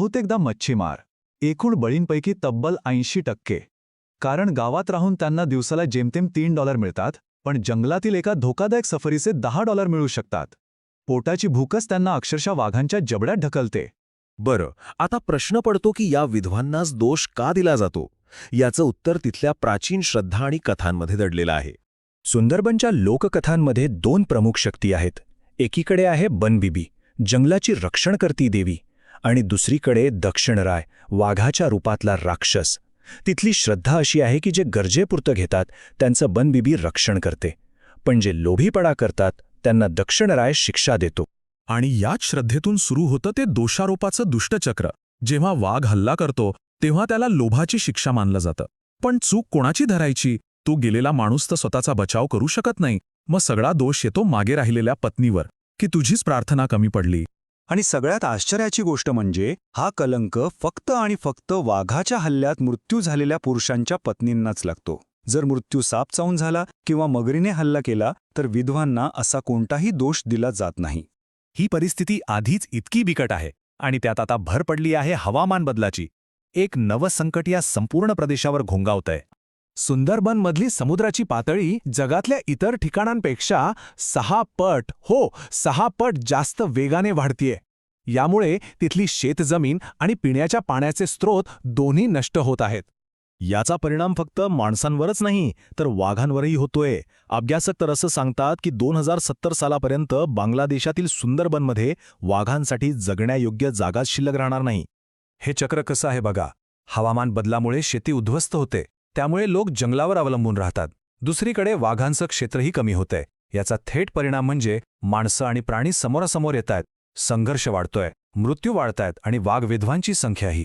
बहुतेकदा मच्छीमार. एकूण बळींपैकी तब्बल 80%. कारण गावात राहून त्यांना दिवसाला जेमतेम $3 मिळतात, पण जंगलातील एका धोकादायक सफरीचे $10 मिळू शकतात. पोटाची भूकच त्यांना अक्षरशः वाघांच्या जबड्यात ढकलते. बरं, आता प्रश्न पडतो की या विधवांनाच दोष का दिला जातो? याचं उत्तर तिथल्या प्राचीन श्रद्धा आणि कथांमध्ये दडलेलं आहे. सुंदरबनच्या लोककथांमध्ये 2 प्रमुख शक्ती आहेत. एकीकडे आहे बनबिबी, जंगलाची रक्षण करती देवी, आणि दुसरीकडे दक्षिणराय, वाघाच्या रूपातला राक्षस. तिथली श्रद्धा अशी आहे की जे गरजेपुरतं घेतात त्यांचं बनबिबी रक्षण करते, पण जे लोभीपणा करतात त्यांना दक्षिणराय शिक्षा देतो. आणि याच श्रद्धेतून सुरू होतं ते दोषारोपाचं दुष्टचक्र. जेव्हा वाघ हल्ला करतो तेव्हा त्याला लोभाची शिक्षा मानलं जातं. पण चूक कोणाची धरायची? तो गेलेला माणूस तर स्वतःचा बचाव करू शकत नाही. मग सगळा दोष येतो मागे राहिलेल्या पत्नीवर, की तुझीच प्रार्थना कमी पडली. आणि सगळ्यात आश्चर्याची गोष्ट म्हणजे हा कलंक फक्त आणि फक्त वाघाच्या हल्ल्यात मृत्यू झालेल्या पुरुषांच्या पत्नींनाच लागतो. जर मृत्यू साप चावून झाला किंवा मगरीने हल्ला केला तर विधवांना असा कोणताही दोष दिला जात नाही. ही परिस्थिती आधीच इतकी बिकट आहे आणि त्यात आता भर पडली आहे हवामान बदलाची. एक नवं संकट या संपूर्ण प्रदेशावर घोंगावतंय. सुंदरबनमधली समुद्राची पातळी जगातल्या इतर ठिकाणांपेक्षा 6 पट जास्त वेगाने वाढतीये. यामुळे तिथली शेतजमीन आणि पिण्याच्या पाण्याचे स्रोत दोन्ही नष्ट होत आहेत. याचा परिणाम फक्त माणसांवरच नाही तर वाघांवरही होतोय. अभ्यासक तर असं सांगतात की 2070 सालापर्यंत बांगलादेशातील सुंदरबनमध्ये वाघांसाठी जगण्यायोग्य जागाच शिल्लक राहणार नाही. हे चक्र कसं आहे बघा. हवामान बदलामुळे शेती उद्ध्वस्त होते, त्यामुळे लोक जंगलावर अवलंबून राहतात. दुसरीकडे वाघांचं क्षेत्रही कमी होतंय. याचा थेट परिणाम म्हणजे माणसं आणि प्राणी समोरासमोर येतायत, संघर्ष वाढतोय, मृत्यू वाढतायत आणि वाघ विधवांची संख्याही.